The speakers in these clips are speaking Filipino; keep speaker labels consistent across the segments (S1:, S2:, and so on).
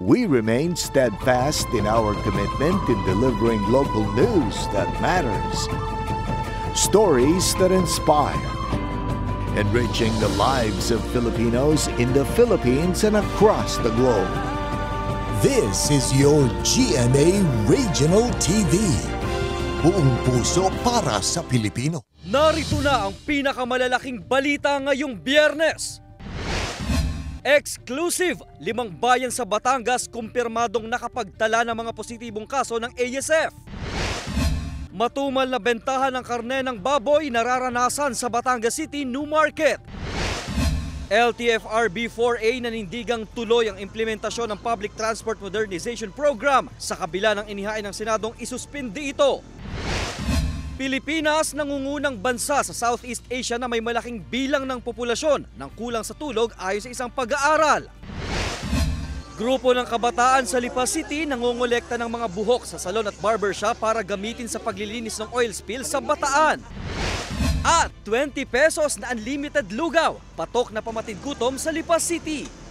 S1: We remain steadfast in our commitment in delivering local news that matters. Stories that inspire. Enriching the lives of Filipinos in the Philippines and across the globe.
S2: This is your GMA Regional TV. Buong puso para sa Pilipino.
S3: Narito na ang pinakamalalaking balita ngayong Biyernes. Exclusive! 5 bayan sa Batangas kumpirmadong nakapagtala ng mga positibong kaso ng ASF. Matumal na bentahan ng karne ng baboy nararanasan sa Batangas City New Market. LTFRB 4A nanindigang tuloy ang implementasyon ng Public Transport Modernization Program sa kabila ng inihain ng Senadong isuspindi ito. Pilipinas nangungunang bansa sa Southeast Asia na may malaking bilang ng populasyon ng kulang sa tulog ayon sa isang pag-aaral. Grupo ng kabataan sa Lipa City nangongolekta ng mga buhok sa salon at barbershop para gamitin sa paglilinis ng oil spill sa Bataan. At 20 pesos na unlimited lugaw, patok na pamatid gutom sa Lipa City.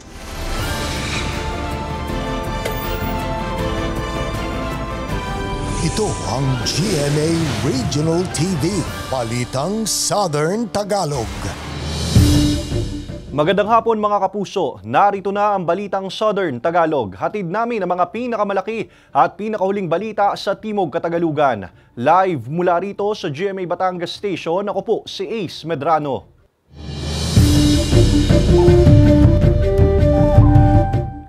S2: Ito ang GMA Regional TV, Balitang Southern Tagalog.
S4: Magandang hapon mga kapuso, narito na ang Balitang Southern Tagalog. Hatid namin ang mga pinakamalaki at pinakahuling balita sa Timog Katagalugan. Live mula rito sa GMA Batangas Station, ako po si Ace Medrano.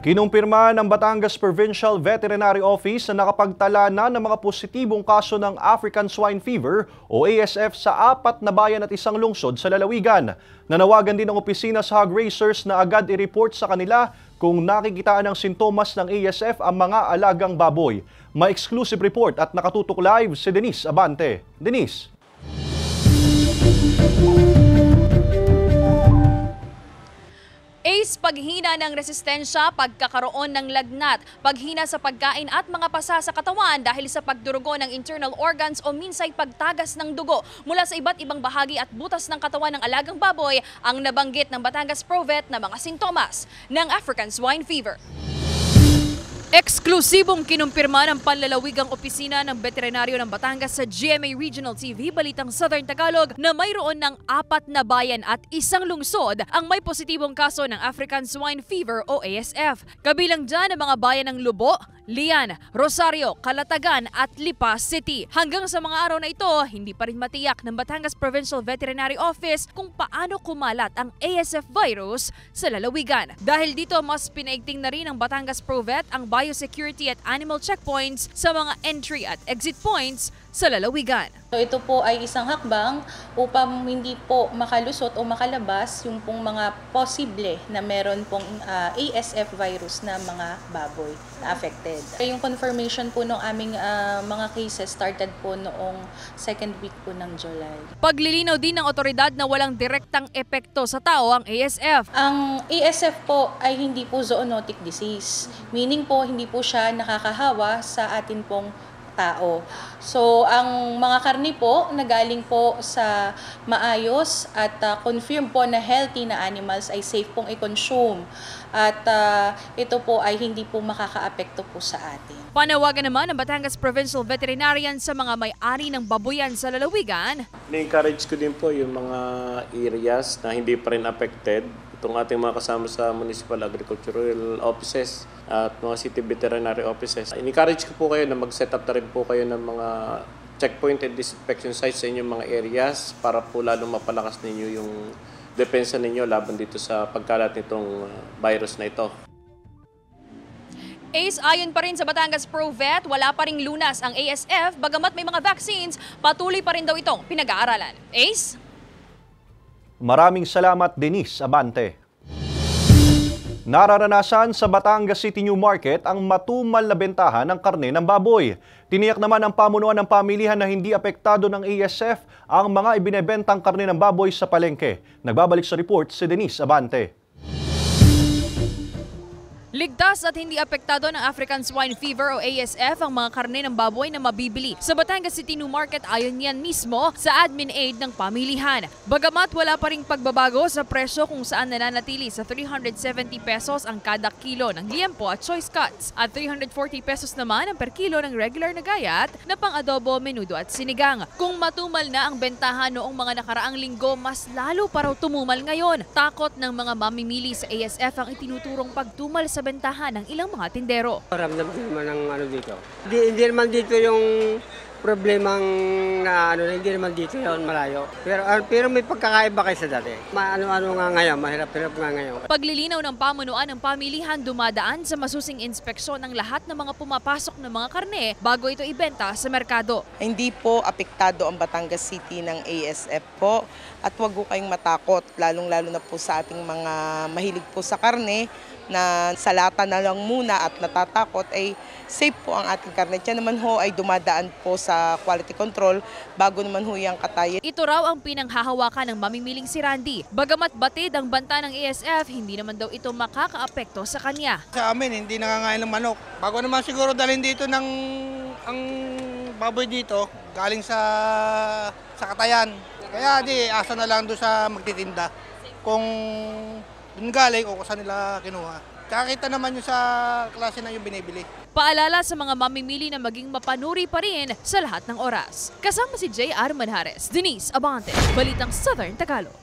S4: Kinumpirma ng Batangas Provincial Veterinary Office na nakapagtala na ng mga positibong kaso ng African Swine Fever o ASF sa 4 na bayan at isang lungsod sa lalawigan. Nanawagan din ng opisina sa hog raisers na agad i-report sa kanila kung nakikitaan ng sintomas ng ASF ang mga alagang baboy. May exclusive report at nakatutok live si Denise Abante. Denise.
S5: Ace, paghina ng resistensya, pagkakaroon ng lagnat, paghina sa pagkain at mga pasa sa katawan dahil sa pagdurugo ng internal organs o minsay pagtagas ng dugo mula sa iba't ibang bahagi at butas ng katawan ng alagang baboy ang nabanggit ng Batangas Provet na mga sintomas ng African Swine Fever. Eksklusibong kinumpirma ng panlalawigang opisina ng veterinaryo ng Batangas sa GMA Regional TV, Balitang Southern Tagalog, na mayroon ng 4 na bayan at isang lungsod ang may positibong kaso ng African Swine Fever o ASF. Kabilang dyan ang mga bayan ng Lubo, Lian, Rosario, Calatagan at Lipa City. Hanggang sa mga araw na ito, hindi pa rin matiyak ng Batangas Provincial Veterinary Office kung paano kumalat ang ASF virus sa lalawigan. Dahil dito, mas pinaigting na rin ng Batangas Provet ang biosecurity at animal checkpoints sa mga entry at exit points sa lalawigan.
S6: So ito po ay isang hakbang upang hindi po makalusot o makalabas yung pong mga posible na meron pong ASF virus na mga baboy na affected. Yung confirmation po ng aming mga cases started po noong 2nd week po ng July.
S5: Paglilinaw din ng otoridad na walang direktang epekto sa tao ang ASF.
S6: Ang ASF po ay hindi po zoonotic disease, meaning po hindi po siya nakakahawa sa atin pong tao. So, ang mga karni po na galing po sa maayos at confirm po na healthy na animals ay safe pong i-consume. At ito po ay hindi po makakaapekto po sa atin.
S5: Panawagan naman ng Batangas Provincial Veterinarian sa mga may-ari ng babuyan sa lalawigan.
S7: Na-encourage ko din po yung mga areas na hindi pa rin affected. Itong ating mga kasama sa Municipal Agricultural Offices at mga City Veterinary Offices. In-encourage ko po kayo na mag-set up na rin po kayo ng mga checkpoint and disinfection sites sa inyong mga areas para po lalong mapalakas ninyo yung depensa ninyo laban dito sa pagkalat nitong virus na ito.
S5: Ace, ayon pa rin sa Batangas Provet, wala pa ring lunas ang ASF, bagamat may mga vaccines, patuloy pa rin daw itong pinag-aaralan. Ace?
S4: Maraming salamat, Denise Abante. Nararanasan sa Batangas City New Market ang matumal na bentahan ng karne ng baboy. Tiniyak naman ng pamunuan ng pamilihan na hindi apektado ng ASF ang mga ibinebentang karne ng baboy sa palengke. Nagbabalik sa report si Denise Abante.
S5: Ligtas at hindi apektado ng African Swine Fever o ASF ang mga karne ng baboy na mabibili sa Batangas City New Market ayon yan mismo sa admin aid ng pamilihan. Bagamat wala pa ring pagbabago sa presyo kung saan nananatili sa 370 pesos ang kada kilo ng liempo at choice cuts at 340 pesos naman ang per kilo ng regular na gayat na pang-adobo, menudo at sinigang. Kung matumal na ang bentahan noong mga nakaraang linggo, mas lalo pa raw tumumal ngayon. Takot ng mga mamimili sa ASF ang itinuturong pagtumal sa bentahan ng ilang mga tindero.
S8: Ramdam din naman ng dito. Hindi naman dito yung problemang na hindi naman dito yon malayo. Pero may pagkakaiba kayo sa dati. Ano nga ngayon, mahirap-hirap nga ngayon.
S5: Paglilinaw ng pamunuan ng pamilihan dumadaan sa masusing inspeksyon ng lahat ng mga pumapasok ng mga karne bago ito ibenta sa merkado.
S9: Hindi po apektado ang Batangas City ng ASF po at huwag po kayong matakot, lalong-lalo na po sa ating mga mahilig po sa karne na sa lata na lang muna at natatakot ay safe po ang ating karne. Yan naman ho ay dumadaan po sa quality control bago naman ho yung katayin.
S5: Ito raw ang pinanghahawakan ng mamimiling si Randy. Bagamat batid ang banta ng ASF, hindi naman daw ito makakaapekto sa kanya.
S10: Sa amin, hindi nangangain ng manok. Bago naman siguro dalhin dito ang baboy dito, galing sa Katayan. Kaya asa na lang doon sa magtitinda. Kung doon galing o kung saan nila kinuha. Kakita naman yung sa klase na yung binibili.
S5: Paalala sa mga mamimili na maging mapanuri pa rin sa lahat ng oras. Kasama si J.R. Manjares, Denise Abante, Balitang Southern Tagalog.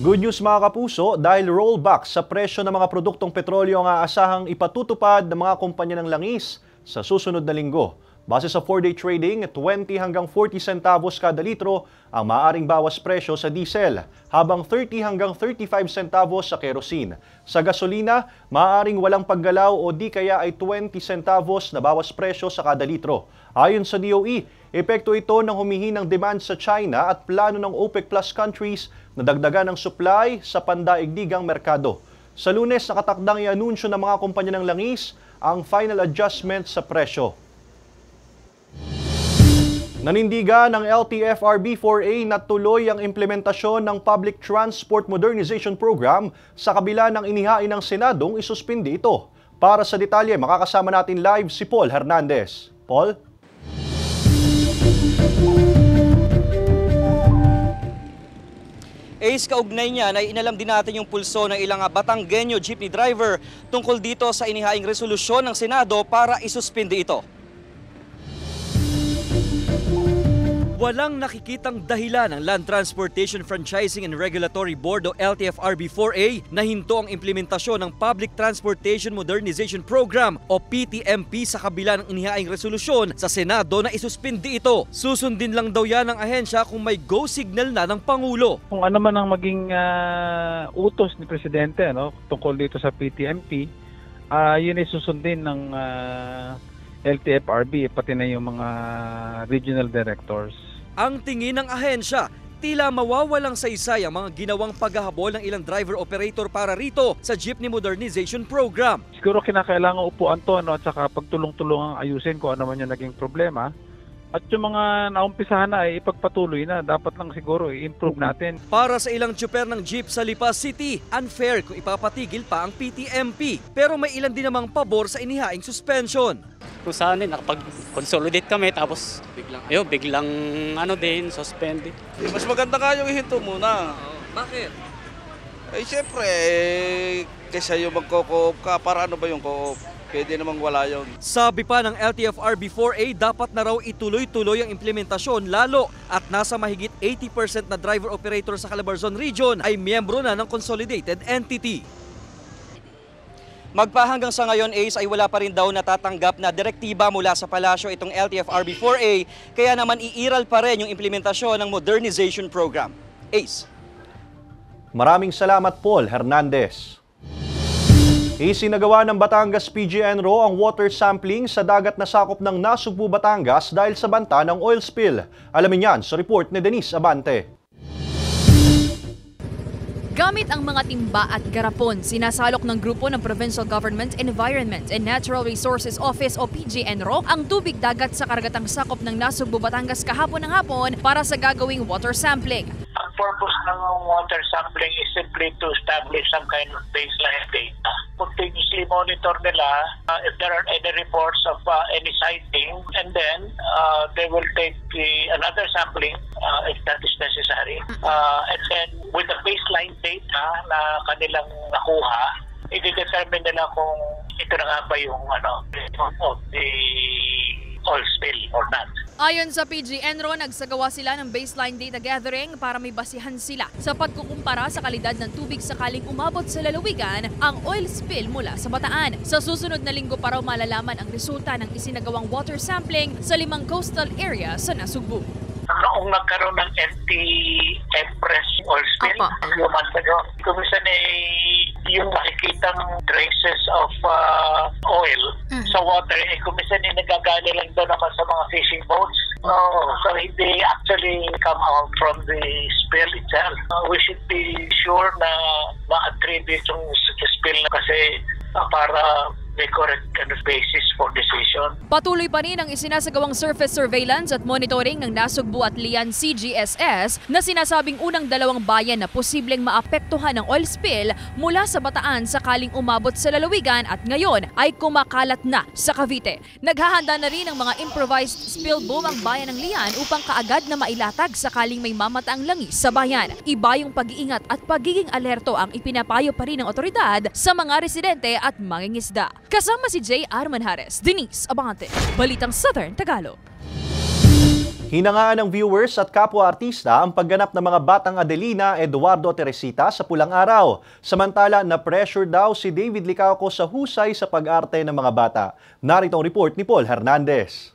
S4: Good news mga kapuso, dahil rollback sa presyo ng mga produktong petrolyo ang aasahang ipatutupad ng mga kumpanya ng langis sa susunod na linggo. Base sa 4-day trading, 20 hanggang 40 centavos kada litro ang maaaring bawas presyo sa diesel, habang 30 hanggang 35 centavos sa kerosene. Sa gasolina, maaaring walang paggalaw o di kaya ay 20 centavos na bawas presyo sa kada litro. Ayon sa DOE, epekto ito ng humihinang demand sa China at plano ng OPEC Plus countries na dagdagan ng supply sa pandaigdigang merkado. Sa Lunes, nakatakdang i-anunsyo ng mga kumpanya ng langis ang final adjustment sa presyo. Nanindigan ng LTFRB-4A na tuloy ang implementasyon ng Public Transport Modernization Program sa kabila ng inihain ng Senadong isuspindi ito. Para sa detalye, makakasama natin live si Paul Hernandez. Paul?
S3: Ace, kaugnay niyan ay inalam din natin yung pulso ng ilang Batanggenyo jeepney driver tungkol dito sa inihaing resolusyon ng Senado para isuspindi ito. Walang nakikitang dahilan ng Land Transportation Franchising and Regulatory Board o LTFRB-4A na hinto ang implementasyon ng Public Transportation Modernization Program o PTMP sa kabila ng inihaing resolusyon sa Senado na isuspindi ito. Susundin lang daw yan ng ahensya kung may go signal na ng Pangulo.
S11: Kung ano man ang maging utos ni Presidente tungkol dito sa PTMP, yun ay susundin ng LTFRB pati na yung mga regional directors.
S3: Ang tingin ng ahensya, tila mawawalang saysay ang mga ginawang paghahabol ng ilang driver-operator para rito sa Jeepney Modernization Program.
S11: Siguro kinakailangan upuan to at saka pagtulong-tulungang ayusin kung ano man yung naging problema. At yung mga naumpisahan na ay ipagpatuloy na, dapat lang siguro i-improve natin.
S3: Para sa ilang tsuper ng jeep sa Lipa City, unfair kung ipapatigil pa ang PTMP. Pero may ilan din namang pabor sa inihaing suspension.
S12: Kung saan nakapag-consolidate kami tapos biglang suspend.
S13: Mas maganda nga yung ihinto muna.
S3: Bakit?
S13: Siyempre, kaysa yung magko-co-op ka, para ano ba yung co-op? Pwede namang wala yun.
S3: Sabi pa ng LTFRB-4A, dapat na raw ituloy-tuloy ang implementasyon lalo at nasa mahigit 80% na driver-operator sa Calabarzon Region ay miyembro na ng consolidated entity. Magpahanggang sa ngayon, Ace, ay wala pa rin daw natatanggap na direktiba mula sa palasyo itong LTFRB-4A, kaya naman iiral pa rin yung implementasyon ng modernization program. Ace.
S4: Maraming salamat, Paul Hernandez. Isinagawa ng Batangas PGNRO ang water sampling sa dagat na sakop ng Nasugbu, Batangas dahil sa banta ng oil spill. Alamin yan sa report ni Denise Abante.
S5: Gamit ang mga timba at garapon, sinasalok ng grupo ng Provincial Government Environment and Natural Resources Office o PGNRO ang tubig dagat sa karagatang sakop ng Nasugbu, Batangas kahapon ng hapon para sa gagawing water sampling.
S14: purpose ng water sampling is simply to establish some kind of baseline data. Continuously monitor nila if there are any reports of any sighting, and then they will take another sampling if that is necessary. And then with the baseline data na kanilang nakuha, i-determine nila kung ito na nga ba yung of the oil spill or not.
S5: Ayon sa PGNRO, nagsagawa sila ng baseline data gathering para may basihan sila sa pagkukumpara sa kalidad ng tubig sakaling umabot sa lalawigan ang oil spill mula sa Bataan. Sa susunod na linggo pa raw malalaman ang resulta ng isinagawang water sampling sa 5 coastal area sa Nasugbu.
S14: Noong nagkaroon ng Empress oil spill, kumisan yung nakikitang traces of oil sa water, kumisan nagagali lang doon naman sa mga fishing boats. So hindi actually come out from the spill itself. We should be sure na ma-attribute yung spill na kasi para may correct basis for decision.
S5: Patuloy pa rin ang isinasagawang surface surveillance at monitoring ng Nasugbu at Lian CGSS na sinasabing unang 2 bayan na posibleng maapektuhan ng oil spill mula sa Bataan sakaling umabot sa lalawigan at ngayon ay kumakalat na sa Cavite. Naghahanda na rin ang mga improvised spill boom ang bayan ng Lian upang kaagad na mailatag sakaling may mamataang langis sa bayan. Iba yung pag-iingat at pagiging alerto ang ipinapayo pa rin ng otoridad sa mga residente at mangingisda. Kasama si J. Manjares, Denise Abante, Balitang Southern Tagalog.
S4: Hinangaan ng viewers at kapwa-artista ang pagganap ng mga batang Adelina, Eduardo Teresita sa Pulang Araw. Samantala, na-pressure daw si David Licauco sa husay sa pag-arte ng mga bata. Narito ang report ni Paul Hernandez.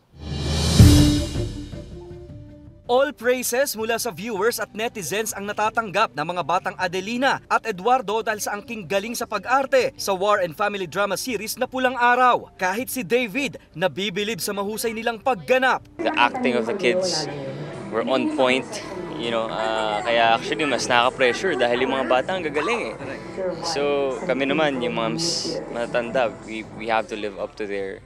S3: All praises mula sa viewers at netizens ang natatanggap ng mga batang Adelina at Eduardo dahil sa angking galing sa pag-arte sa war and family drama series na Pulang Araw. Kahit si David, nabibilib sa mahusay nilang pagganap.
S15: The acting of the kids were on point, kaya actually mas nakaka-pressure dahil yung mga bata ang gagaling eh. So kami naman, yung mga mas matatanda, we have to live up to their,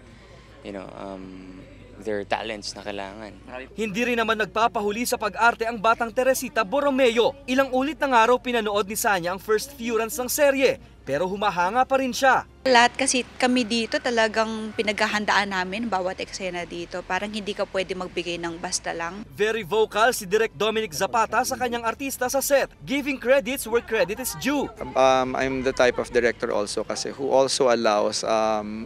S15: their talents na kailangan.
S3: Hindi rin naman nagpapahuli sa pag-arte ang batang Teresita Borromeo. Ilang ulit na araw pinanood ni Sanya ang first few runs ng serye, pero humahanga pa rin siya.
S16: Lahat kasi kami dito talagang pinaghahandaan namin bawat eksena dito. Parang hindi ka pwede magbigay ng basta lang.
S3: Very vocal si Direk Dominic Zapata sa kanyang artista sa set, giving credits where credit is due.
S17: I'm the type of director also kasi who also allows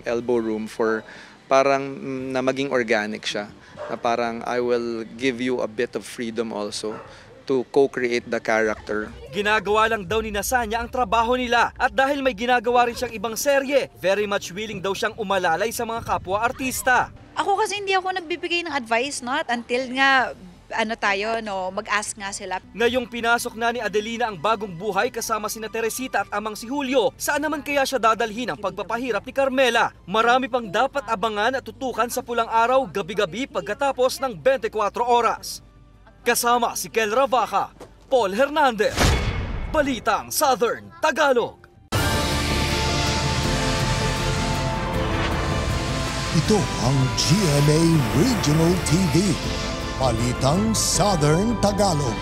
S17: elbow room for parang na maging organic siya. Na parang I will give you a bit of freedom also to co-create the character.
S3: Ginagawa lang daw ni Sanya ang trabaho nila at dahil may ginagawa rin siyang ibang serye, very much willing daw siyang umalalay sa mga kapwa-artista.
S16: Ako kasi hindi ako nagbibigay ng advice, not until nga mag-ask nga sila.
S3: Ngayong pinasok na ni Adelina ang bagong buhay kasama sina Teresita at amang si Julio, saan naman kaya siya dadalhin ang pagpapahirap ni Carmela? Marami pang dapat abangan at tutukan sa Pulang Araw gabi-gabi pagkatapos ng 24 oras. Kasama si Kel Ravaca, Paul Hernandez, Balitang Southern Tagalog.
S2: Ito ang GMA Regional TV. Balitang Southern Tagalog.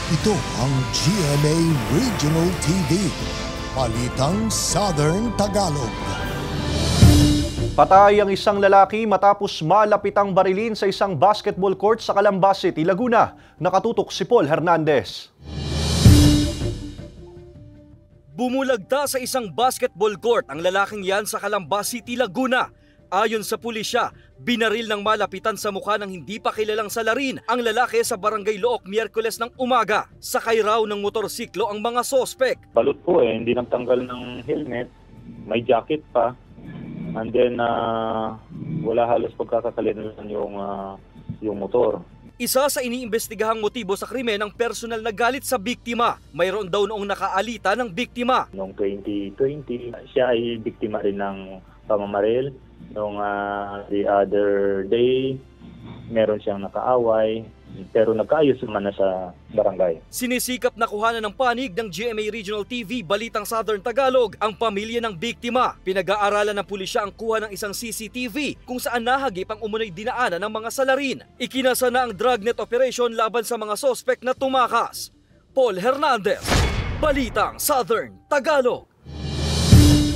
S2: Ito ang GMA Regional TV. Balitang Southern Tagalog.
S4: Patay ang isang lalaki matapos malapitang barilin sa isang basketball court sa Calamba City, Laguna. Nakatutok si Paul Hernandez.
S3: Bumulagta sa isang basketball court ang lalaking yan sa Calamba City, Laguna. Ayon sa pulisya, binaril ng malapitan sa mukha ng hindi pa kilalang salarin ang lalaki sa Barangay Look Miyerkules ng umaga. Sakay raw ng motorsiklo ang mga sospek.
S18: Balot po hindi nagtanggal ng helmet, may jacket pa, and then wala halos pagkakasalinan yung motor.
S3: Isa sa iniimbestigahang motibo sa krimen ang personal na galit sa biktima. Mayroon daw noong nakaalita ng biktima.
S18: Noong 2020, siya ay biktima rin ng pamamaril. Noong the other day, meron siyang nakaaway. pero nagkaayos naman na sa barangay.
S3: Sinisikap na kuhanan ng panig ng GMA Regional TV Balitang Southern Tagalog ang pamilya ng biktima. Pinag-aaralan ng pulisya ang kuha ng isang CCTV kung saan nahagip ang umunoy dinaanan ng mga salarin. Ikinasa na ang dragnet operation laban sa mga sospek na tumakas. Paul Hernandez, Balitang Southern Tagalog.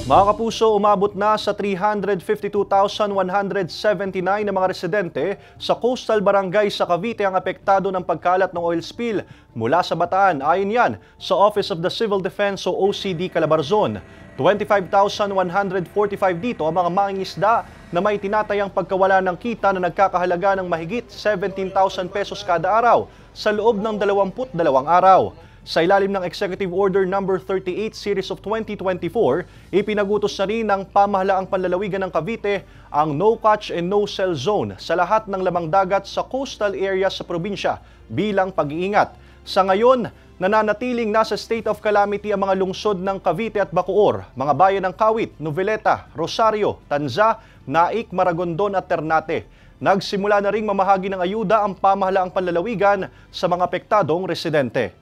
S4: Mga kapuso, umabot na sa 352,179 na mga residente sa coastal barangay sa Cavite ang apektado ng pagkalat ng oil spill mula sa Bataan. Ayon yan sa Office of the Civil Defense o OCD Calabarzon. 25,145 dito ang mga mangingisda na may tinatayang pagkawala ng kita na nagkakahalaga ng mahigit 17,000 pesos kada araw sa loob ng 22 araw. Sa ilalim ng Executive Order No. 38 Series of 2024, ipinagutos na rin ng pamahalaang panlalawigan ng Cavite ang No Catch and No Sell Zone sa lahat ng lamang dagat sa coastal area sa probinsya bilang pag-iingat. Sa ngayon, nananatiling nasa state of calamity ang mga lungsod ng Cavite at Bacoor, mga bayan ng Kawit, Noveleta, Rosario, Tanza, Naik, Maragondon at Ternate. Nagsimula na ring mamahagi ng ayuda ang pamahalaang panlalawigan sa mga apektadong residente.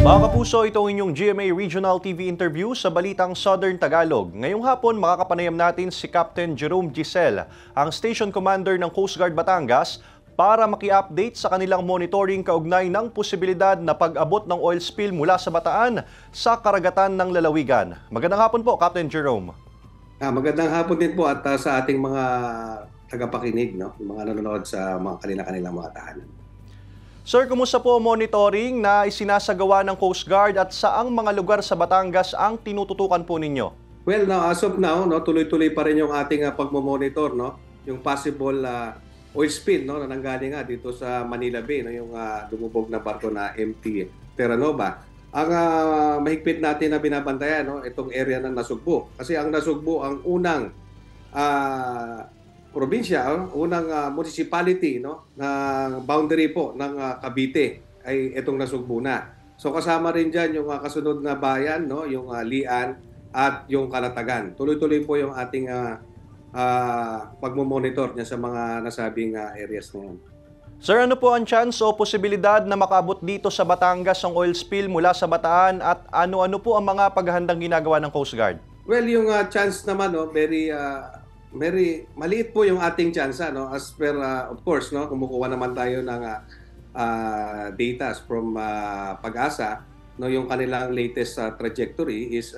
S4: Mga kapuso, ito ang inyong GMA Regional TV interview sa Balitang Southern Tagalog. Ngayong hapon, makakapanayam natin si Captain Jerome Giselle, ang Station Commander ng Coast Guard Batangas, para maki-update sa kanilang monitoring kaugnay ng posibilidad na pag-abot ng oil spill mula sa Bataan sa karagatan ng lalawigan. Magandang hapon po, Captain Jerome.
S19: Magandang hapon din po at sa ating mga tagapakinig, no? Yung mga nanonood sa mga kanilang mga tahanan.
S4: Sir, kumusta po monitoring na isinasagawa ng Coast Guard at saang mga lugar sa Batangas ang tinututukan po ninyo?
S19: Well, now, as of now, no, tuloy-tuloy pa rin yung ating pagmomonitor, no? Yung possible oil spill, no, na nanggaling nga dito sa Manila Bay, no, yung lumubog na barko na MT Terra Nova. Ang mahigpit natin na binabantayan, no, itong area ng Nasugbu. Kasi ang Nasugbu ang unang probinsya, unang municipality, no, na boundary po ng Cavite ay itong Nasugbu na. So kasama rin diyan yung kasunod na bayan, no, yung Lian at yung Kalatagan. Tuloy-tuloy po yung ating pagmo-monitor niya sa mga nasabing areas na yan.
S4: Sir, ano po ang chance o posibilidad na makabot dito sa Batangas ang oil spill mula sa Bataan at ano-ano po ang mga paghahandang ginagawa ng Coast Guard?
S19: Well, yung chance naman, no, very maliit po yung ating chance, no, as per of course, no, kumukuha naman tayo ng data from Pag-asa, no, yung kanilang latest trajectory is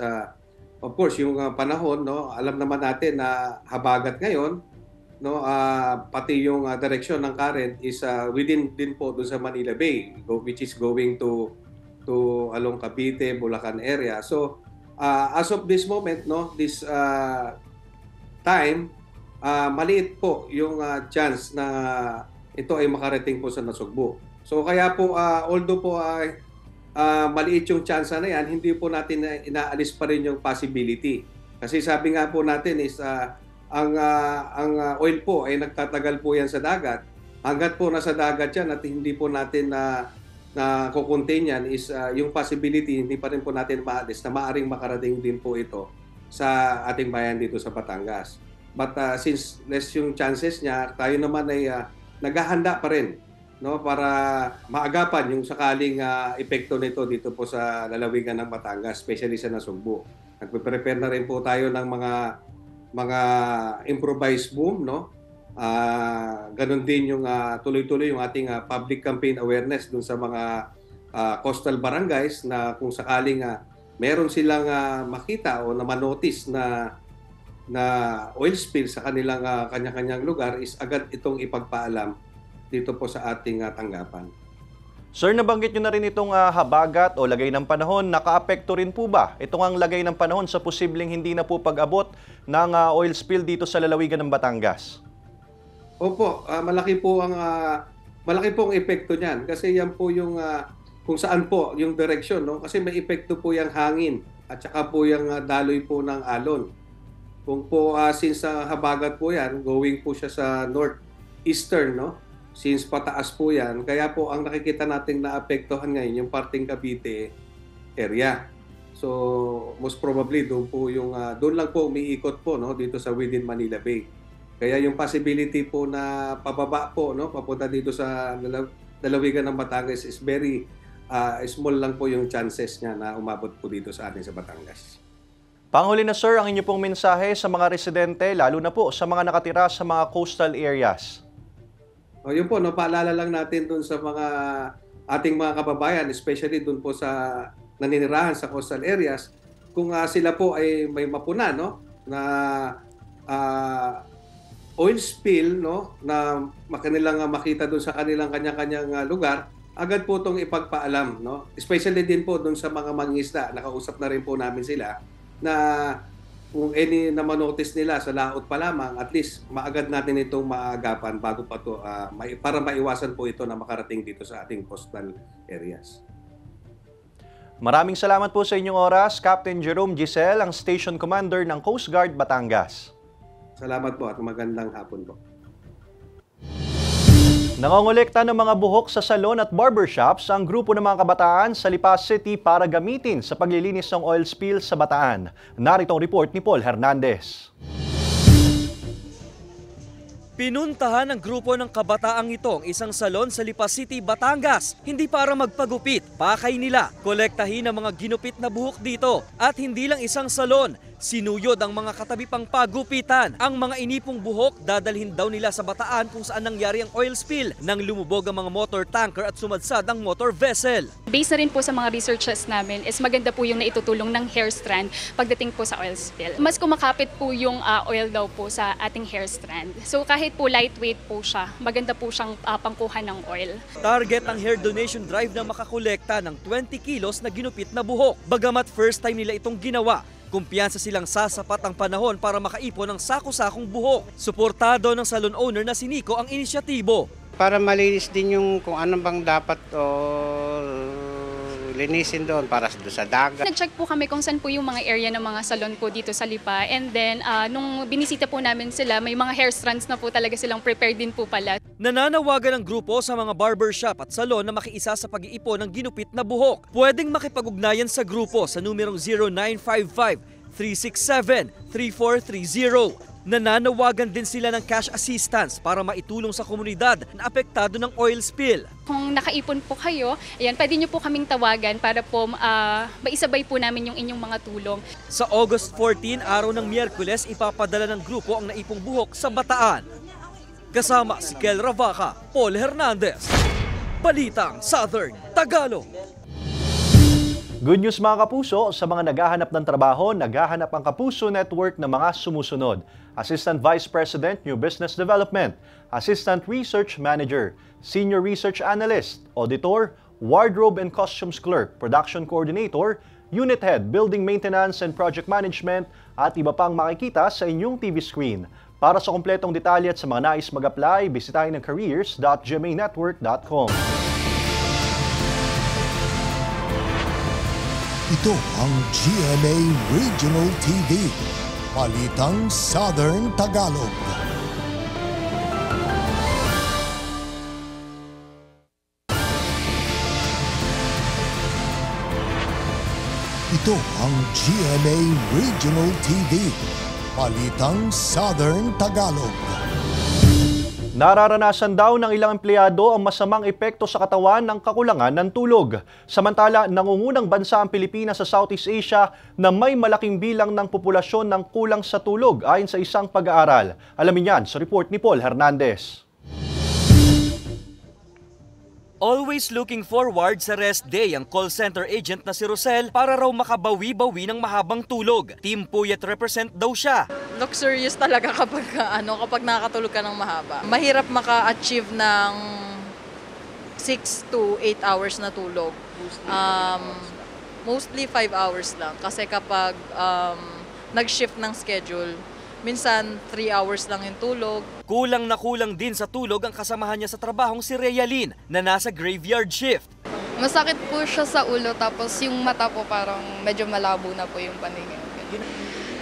S19: of course yung panahon, no, alam naman natin na habagat ngayon, no, pati yung direction ng current is within din po doon sa Manila Bay, which is going to along Cavite, Bulacan area. So as of this moment, no, this time, maliit po yung chance na ito ay makarating po sa Nasugbu. So kaya po, although po maliit yung chance na yan, hindi po natin inaalis pa rin yung possibility. Kasi sabi nga po natin is ang oil po ay nagtatagal po yan sa dagat. Hanggat po nasa dagat yan at hindi po natin na kukontain yan is yung possibility hindi pa rin po natin maalis na maaring makarating din po ito sa ating bayan dito sa Batangas. But since less yung chances niya, tayo naman ay naghahanda pa rin, no, para maagapan yung sakaling epekto nito dito po sa lalawigan ng Batangas, especially sa Nasugbu. Nagpe-prepare na rin po tayo ng mga improvised boom, no? Ganon din yung tuloy-tuloy yung ating public campaign awareness dun sa mga coastal barangays na kung sakaling meron silang makita o na manotice na oil spill sa kanilang kanya-kanyang lugar is agad itong ipagpaalam dito po sa ating tanggapan.
S4: Sir, nabanggit nyo na rin itong habagat o lagay ng panahon. Naka-apekto rin po ba itong ang lagay ng panahon sa posibleng hindi na po pag-abot ng oil spill dito sa lalawigan ng Batangas?
S19: Opo, malaki po ang epekto niyan kasi yan po yung kung saan po yung direction, no? Kasi may epekto po yung hangin at saka po yung daloy po ng alon. Kung po since habagat po yan, going po siya sa northeastern, no? Since pataas po yan, kaya po ang nakikita nating naapektuhan ngayon yung parting Cavite area. So most probably doon lang po umiikot po, no, dito sa within Manila Bay. Kaya yung possibility po na pababa po, no, papunta dito sa lalawigan ng Batangas is very small lang po yung chances niya na umabot po dito sa atin sa Batangas.
S4: Panghuli na sir, ang inyo pong mensahe sa mga residente, lalo na po sa mga nakatira sa mga coastal areas.
S19: O yun po, no, paalala lang natin dun sa mga ating mga kababayan, especially dun po sa naninirahan sa coastal areas, kung sila po ay may mapuna, no, na oil spill, no, na kanilang makita dun sa kanilang kanya-kanyang lugar, agad po itong ipagpaalam, no? Especially din po dun sa mga mangingisda, nakausap na rin po namin sila na kung any na manotice nila sa laot pa lamang, at least maagad natin itong maagapan bago pa to para maiwasan po ito na makarating dito sa ating coastal areas.
S4: Maraming salamat po sa inyong oras, Captain Jerome Giselle, ang Station Commander ng Coast Guard Batangas.
S19: Salamat po at magandang hapon po.
S4: Nangongolekta ng mga buhok sa salon at barbershops ang grupo ng mga kabataan sa Lipa City para gamitin sa paglilinis ng oil spill sa Bataan. Narito ang report ni Paul Hernandez.
S3: Pinuntahan ng grupo ng kabataang ito ang isang salon sa Lipa City, Batangas. Hindi para magpagupit, pakay nila, kolektahin ang mga ginupit na buhok dito. At hindi lang isang salon, sinuyod ang mga katabi pang pagupitan. Ang mga inipong buhok dadalhin daw nila sa Bataan kung saan nangyari ang oil spill nang lumubog ang mga motor tanker at sumadsad ang motor vessel.
S20: Based na rin po sa mga researches namin is maganda po yung naitutulong ng hair strand pagdating po sa oil spill. Mas kumakapit po yung oil daw po sa ating hair strand. So kahit po lightweight po siya, maganda po siyang pangkuha ng oil.
S3: Target ang hair donation drive na makakolekta ng 20 kilos na ginupit na buhok. Bagamat first time nila itong ginawa, kumpiyansa silang sasapat ang panahon para makaipon ng sako-sakong buhok. Suportado ng salon owner na si Nico ang inisyatibo.
S8: Para malinis din yung kung ano bang dapat linisin doon para sa dagat.
S20: Nag-check po kami kung saan po yung mga area ng mga salon po dito sa Lipa. And then, nung binisita po namin sila, may mga hair strands na po talaga silang prepared din po pala.
S3: Nananawagan ang grupo sa mga barbershop at salon na makiisa sa pag-iipon ng ginupit na buhok. Pwedeng makipag-ugnayan sa grupo sa numerong 0955-367-3430. Nananawagan din sila ng cash assistance para maitulong sa komunidad na apektado ng oil spill.
S20: Kung nakaipon po kayo, ayan, pwede nyo po kaming tawagan para po maisabay po namin yung inyong mga tulong.
S3: Sa August 14, araw ng Miyerkules, ipapadala ng grupo ang naipong buhok sa Bataan. Kasama si Kel Ravaca, Paul Hernandez, Balitang Southern Tagalog.
S4: Good news mga kapuso, sa mga naghahanap ng trabaho, naghahanap ang Kapuso Network ng mga sumusunod. Assistant Vice President, New Business Development, Assistant Research Manager, Senior Research Analyst, Auditor, Wardrobe and Costumes Clerk, Production Coordinator, Unit Head, Building Maintenance and Project Management, at iba pang makikita sa inyong TV screen. Para sa kumpletong detalye at sa mga nais mag-apply, bisitahin ang careers.gmanetwork.com.
S2: Ito ang GMA Regional TV, Balitang Southern Tagalog. Ito ang GMA Regional TV, Balitang Southern Tagalog.
S4: Nararanasan daw ng ilang empleyado ang masamang epekto sa katawan ng kakulangan ng tulog. Samantala, nangungunang bansa ang Pilipinas sa Southeast Asia na may malaking bilang ng populasyon ng kulang sa tulog ayon sa isang pag-aaral. Alamin yan sa report ni Paul Hernandez.
S3: Always looking forward sa rest day ang call center agent na si Rosel para raw makabawi-bawi ng mahabang tulog. Team Puyat represent daw siya.
S21: Luxurious talaga kapag nakakatulog ka ng mahaba. Mahirap maka-achieve ng 6 to 8 hours na tulog. Mostly 5 hours lang kasi kapag nag-shift ng schedule, minsan 3 hours lang yung tulog.
S3: Kulang na kulang din sa tulog ang kasamahan niya sa trabahong si Realyn na nasa graveyard shift.
S22: Masakit po siya sa ulo tapos yung mata po parang medyo malabo na po yung paningin.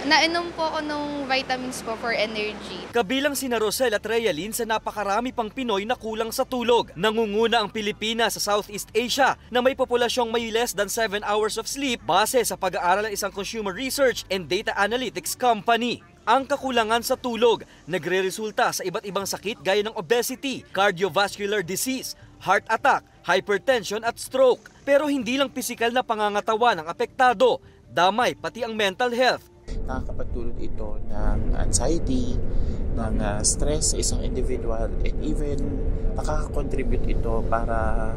S22: Nainom po ako ng vitamins po for energy.
S3: Kabilang sina Rosel at Realyn sa napakarami pang Pinoy na kulang sa tulog. Nangunguna ang Pilipinas sa Southeast Asia na may populasyong may less than 7 hours of sleep base sa pag-aaral ng isang consumer research and data analytics company. Ang kakulangan sa tulog nagre-resulta sa iba't ibang sakit gaya ng obesity, cardiovascular disease, heart attack, hypertension at stroke. Pero hindi lang pisikal na pangangatawan ang apektado, damay pati ang mental health.
S1: Nakakapagdulot ito ng anxiety, ng stress sa isang individual, and even nakaka-contribute ito para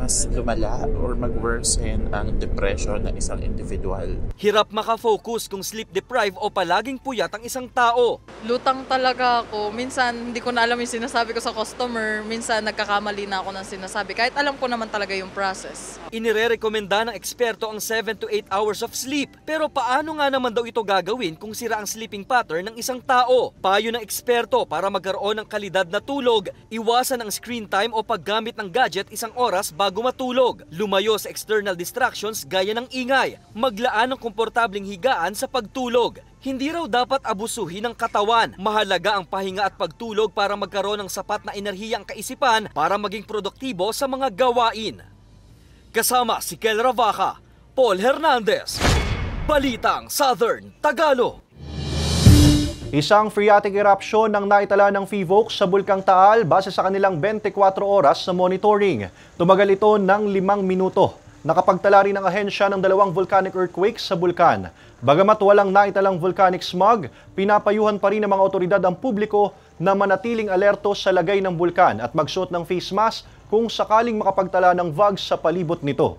S1: mas lumala or mag-worsen ang depression ng isang individual.
S3: Hirap makafocus kung sleep deprived o palaging puyat ang isang tao.
S21: Lutang talaga ako. Minsan hindi ko na alam yung sinasabi ko sa customer. Minsan nagkakamali na ako ng sinasabi kahit alam ko naman talaga yung process.
S3: Inirerekomenda ng eksperto ang 7 to 8 hours of sleep. Pero paano nga naman daw ito gagawin kung sira ang sleeping pattern ng isang tao? Payo ng eksperto para magkaroon ng kalidad na tulog, iwasan ang screen time o paggamit ng gadget isang oras bago matulog. Lumayo sa external distractions gaya ng ingay. Maglaan ng komportabling higaan sa pagtulog. Hindi raw dapat abusuhin ng katawan. Mahalaga ang pahinga at pagtulog para magkaroon ng sapat na enerhiya ang kaisipan para maging produktibo sa mga gawain. Kasama si Kel Ravaca, Paul Hernandez, Balitang Southern Tagalog.
S4: Isang phreatic eruption ng naitala ng PHIVOLCS sa Bulkang Taal base sa kanilang 24 oras na monitoring. Tumagal ito ng 5 minuto. Nakapagtala rin ang ahensya ng 2 volcanic earthquakes sa bulkan. Bagamat walang naitalang volcanic smog, pinapayuhan pa rin ng mga otoridad ang publiko na manatiling alerto sa lagay ng bulkan at magsuot ng face mask kung sakaling makapagtala ng vugs sa palibot nito.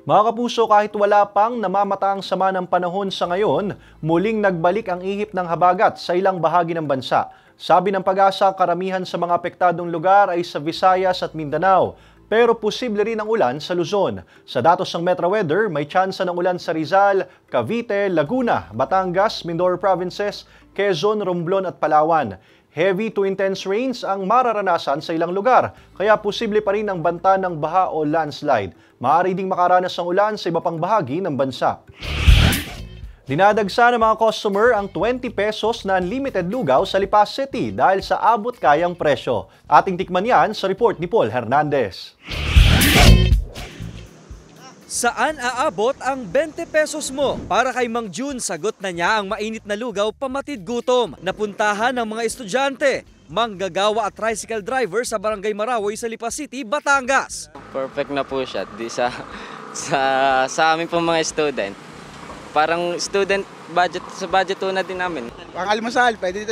S4: Mga kapuso, kahit wala pang namamataang sama ng panahon sa ngayon, muling nagbalik ang ihip ng habagat sa ilang bahagi ng bansa. Sabi ng Pag-asa, karamihan sa mga apektadong lugar ay sa Visayas at Mindanao, pero posible rin ang ulan sa Luzon. Sa datos ng Metro Weather, may tsansa ng ulan sa Rizal, Cavite, Laguna, Batangas, Mindoro Provinces, Quezon, Romblon at Palawan. Heavy to intense rains ang mararanasan sa ilang lugar, kaya posible pa rin ang banta ng baha o landslide. Maaari ding makaranas ng ulan sa iba pang bahagi ng bansa. Dinadagsa ng mga customer ang 20 pesos na unlimited lugaw sa Lipa City dahil sa abot kayang presyo. Ating tikman yan sa report ni Paul Hernandez.
S3: Saan aabot ang 20 pesos mo? Para kay Mang June, sagot na niya ang mainit na lugaw pamatid gutom. Napuntahan ng mga estudyante, manggagawa at tricycle driver sa Barangay Marawoy sa Lipa City, Batangas.
S6: Perfect na po siya sa amin pong mga student. Parang student budget, sa budget na din namin.
S10: Pang almusal, pwede dito,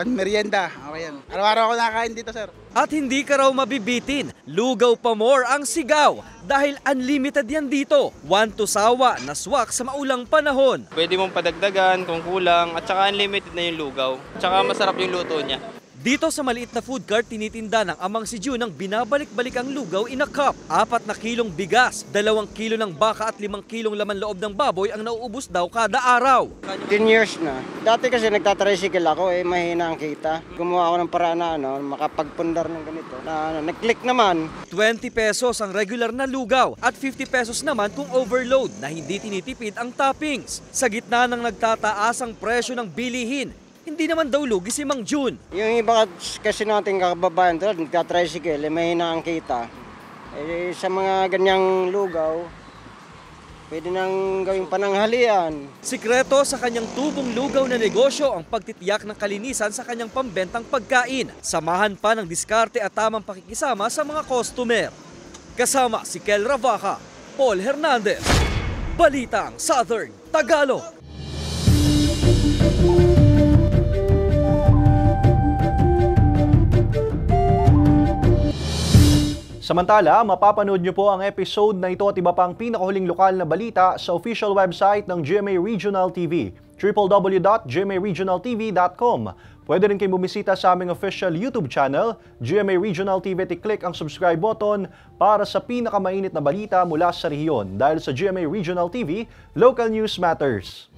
S10: merienda. Okay yan. Araw-araw ako nakakain dito, sir.
S3: At hindi ka raw mabibitin, lugaw pa more ang sigaw dahil unlimited yan dito. 1 to sawa na swak sa maulang panahon.
S6: Pwede mong padagdagan kung kulang at saka unlimited na yung lugaw. Tsaka masarap yung luto niya.
S3: Dito sa maliit na food cart, tinitinda ng amang si June ang binabalik-balik ang lugaw in a cup. 4 na kilong bigas, 2 kilo ng baka at 5 kilong laman loob ng baboy ang nauubos daw kada araw.
S8: 10 years na. Dati kasi nagtatricycle ako, mahina ang kita. Gumawa ako ng paraan na makapagpundar ng ganito. Nag-click naman. 20
S3: pesos ang regular na lugaw at 50 pesos naman kung overload na hindi tinitipid ang toppings. Sa gitna ng nagtataas ang presyo ng bilihin, hindi naman daw lugi si Mang June.
S8: Yung iba kasi nating kababayan tulad, nagtatricycle, mahina ang kita. Sa mga ganyang lugaw, pwede nang gawing pananghalian.
S3: Sikreto sa kanyang tubong lugaw na negosyo ang pagtitiyak ng kalinisan sa kanyang pambentang pagkain. Samahan pa ng diskarte at tamang pakikisama sa mga customer. Kasama si Kel Ravaca, Paul Hernandez, Balitang Southern Tagalog.
S4: Samantala, mapapanood niyo po ang episode na ito at iba pang pinakahuling lokal na balita sa official website ng GMA Regional TV, www.gmaregionaltv.com. Pwede rin kayo bumisita sa aming official YouTube channel, GMA Regional TV, at i-click ang subscribe button para sa pinakamainit na balita mula sa rehiyon. Dahil sa GMA Regional TV, local news matters.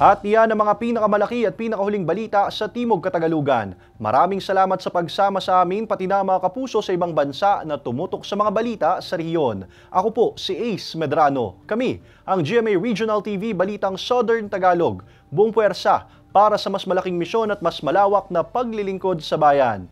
S4: At iyan ang mga pinakamalaki at pinakahuling balita sa Timog Katagalugan. Maraming salamat sa pagsama sa amin pati na mga kapuso sa ibang bansa na tumutok sa mga balita sa rehiyon. Ako po si Ace Medrano. Kami ang GMA Regional TV Balitang Southern Tagalog. Buong puwersa para sa mas malaking misyon at mas malawak na paglilingkod sa bayan.